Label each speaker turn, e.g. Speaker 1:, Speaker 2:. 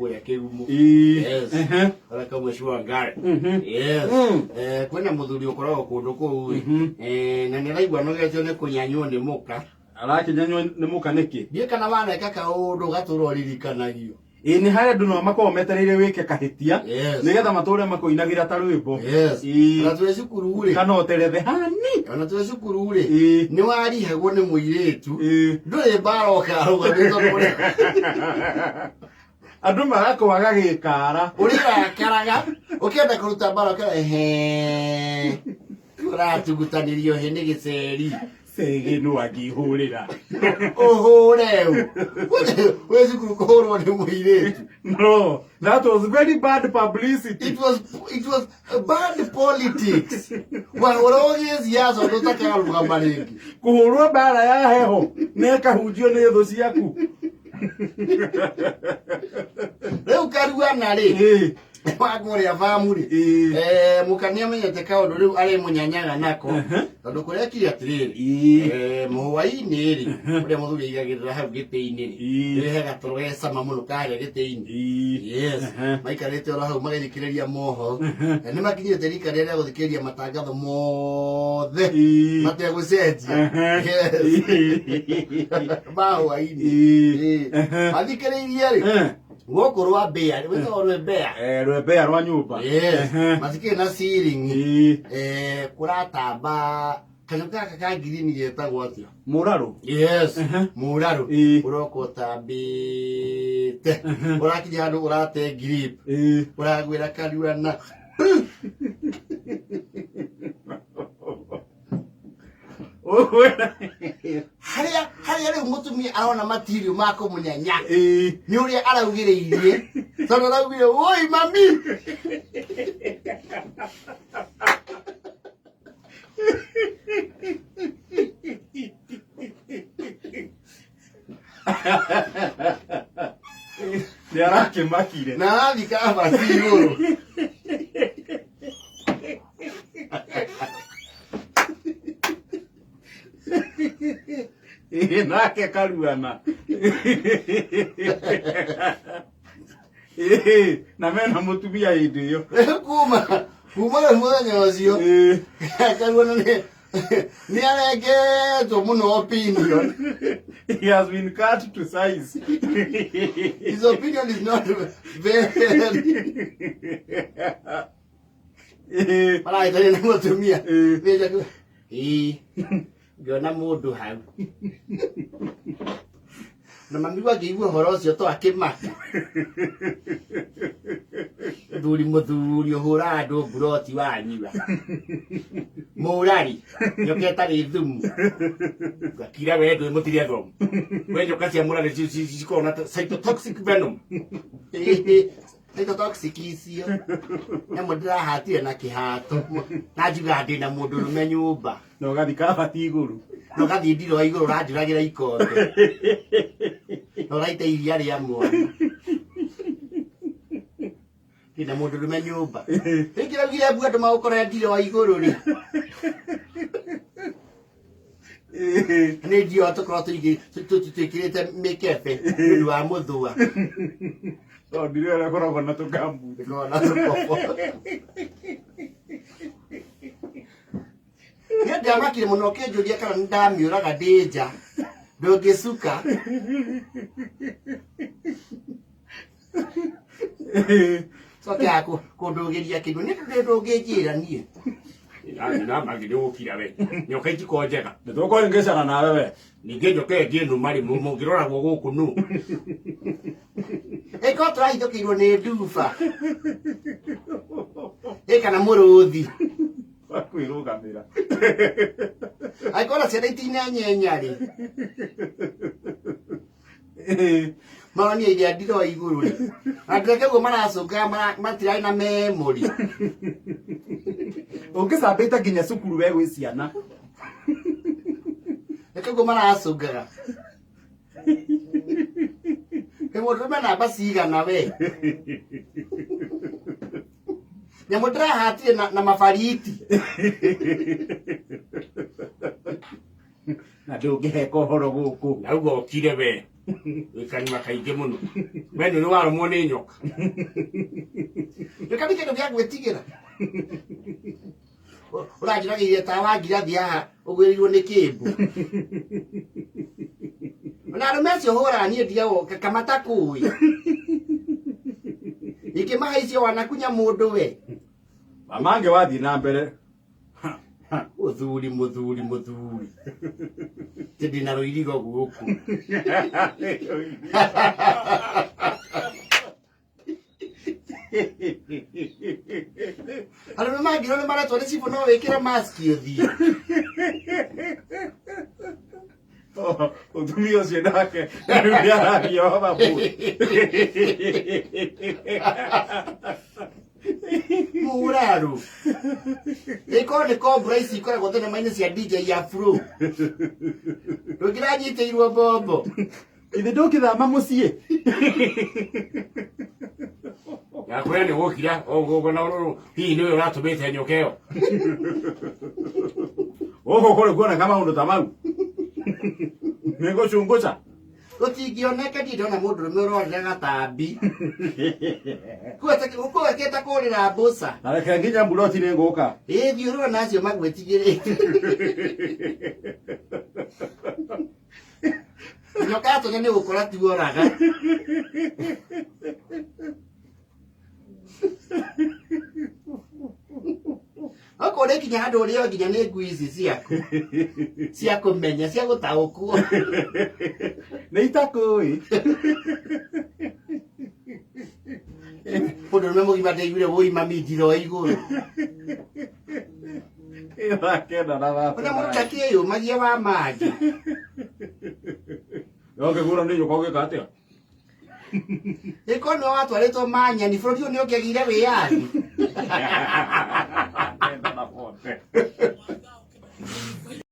Speaker 1: kuya kigumu yes ala kama shua ngare yes kwena muthuri ukoragwo kundu kuu na niraigwa no gecho ne kunyanywo ni muka
Speaker 2: arakinyanywo ni muka niki
Speaker 1: die kana wana kaka undu gaturo ririkanagio
Speaker 2: ni hare ndu no makoo metereire wike kahitia nigetha mature makoinagira ta rwimbo
Speaker 1: na twe cukuru ri
Speaker 2: kana oterethe hani
Speaker 1: na twe cukuru ri ni warihagwo ni muiretu nduri baroka rugatito kure
Speaker 2: andu magakwaga gikara
Speaker 1: urira karaga ukienda kuruta baroka uratugutanirio hende giceri
Speaker 2: segenu akihurira
Speaker 1: oho wezi kurukorwo ni muiretu
Speaker 2: no that was very bad publicity
Speaker 1: it was bad politics warogies yazo ndotaka alugamariki
Speaker 2: kuhurwo bara ya heho neka hujio ni tho ciaku
Speaker 1: leo karua na ri wagore avamuri mukania menyete kaundu riu ari munyanyaga nako tondu kuria kiri atiriri muwaini ri uria muthuri igagirira hau gitiini ri hega turwesa mamuno kare gitiini yes maikarite ora hau magithikiriria moho ni makinyite rika riria guthikiriria matangatho mothe mategucenjia mawaini athikiririe ri goko rwa bea wetho rwa bea
Speaker 2: rwa bea rwa nyumba
Speaker 1: masikire na ceiling kuratamba kanyuka ka green yetagwo atio
Speaker 2: muraru
Speaker 1: yes muraru uroko tambite urakija handu urate grip uragwira kariura na haria ri mutumia arona material mako munyanya ni uria araugiriirie tondu araugire oi mami
Speaker 2: Yarake makire
Speaker 1: na athika abasi iguru
Speaker 2: nake karuana na mena mutumia hindi iyo
Speaker 1: kuma muthenya ucio karuana ni aregetwo muno opinion.
Speaker 2: He has been cut to size.
Speaker 1: His opinion is not very Malai tadi nak mutumia beja ku gona mundu hau na mami wa giigua horo cio to akimaka nduri muthuri uhura andu buroti wanyiwa murari nyoketa ri thumu gakira we ndu mutiria thomu we nyokacia murari cikona cytotoxic venom cytotoxic icio nyamå ndĩrahatire na kĩhato na njuga ndĩ na mũndũ ũrũme nyũmba
Speaker 2: na ũgathika bati igũrũ
Speaker 1: na ũgathiĩ ndiro wa igũrũ ũranjũragĩra ikonde na ũraita iria rĩa mwana ndĩ na mũndũ ũrũme nyũmba rĩngĩ raugire mbu andũ magũkorera ndiro wa igũrũ rĩ nĩ ndio tũkorwo twĩkĩrĩte mĩkebe nĩ ũndũ wa mũthũa
Speaker 2: ndire ala koragwo na tugambu
Speaker 1: na tukopo ya ndamakire muno kenjuria kana ndamiuraga ndinja ndũngĩcuka soke ako kũndũgĩria kĩndũ nĩ ndũngĩnjĩra niĩ na magire ukira we nyoka itiko njega
Speaker 2: ndũko ngecana nawe we
Speaker 1: ningĩ nyoka ĩngĩ nũ mari mũngĩroragwo gũkũ nũ eko tũrahithũkĩirwo nĩ nduba kana mũrũthi
Speaker 2: kwĩrũgamĩra
Speaker 1: aikora ciana itinanyenya rĩ maroni iria ndiro wa igũrũ rĩ andĩke guo maracũnga matirarĩ na memory
Speaker 2: ũngĩcambĩte nginya cukuru we gwĩ ciana
Speaker 1: reke guo maracũngaga mũndũ mena namba cigana we nyamũ ndĩrahatire na mabariti
Speaker 2: na ndũngĩheka ũhoro gũkũ
Speaker 1: nauga ũkire we Ikanima kaige muno. Wendo ni waro muone nyoka. Ndikani kendo gya gwetigera. Urajira giye tawagira thia ugwirirwo ni kimbu. Na rumecio hora ni ndiago kamata kui. Ikimaha icio wanakunya mundu we.
Speaker 2: Amange wathi na mbere.
Speaker 1: Muthuri. Tindi na ruirigo guku. Ala mama ngiro ni mara twale sipo no wekira mask yothi.
Speaker 2: Utumio siendake. Ndio yo babu.
Speaker 1: Muraru. Eko ni cobra ici ikora gothena maine cia DJ ya Afro. Rugira nyiteirwo bombo.
Speaker 2: Ithe ndukithama mucie.
Speaker 1: Ya kwenda ni wokira ogo na ruru hii ndio uratumite nyokeo.
Speaker 2: Oho kole kuona kama undu tamau. Nego chungucha.
Speaker 1: Utingioneka ndona mundu rumero gatambi. Kuwa keta kurira mbuca.
Speaker 2: Areke nginya mbuloti ni nguka.
Speaker 1: Thiurwo nacio magwetigirite. Nyoka to ni gukora tuoraga. Akore kinya handu rio nginya ni ngui ici ciaku menya cia gutaukwo.
Speaker 2: Ni itakui.
Speaker 1: Mundu mugima ndeiguire woima mindiro iguru.
Speaker 2: Kenda na baba.
Speaker 1: Ona mundu takiyo magia wa maji.
Speaker 2: Yoke gura ni nyoko gikatia.
Speaker 1: Eko no atwaretwo manya ni bũrũri ũyũ nĩ ũngĩagire wĩyathi.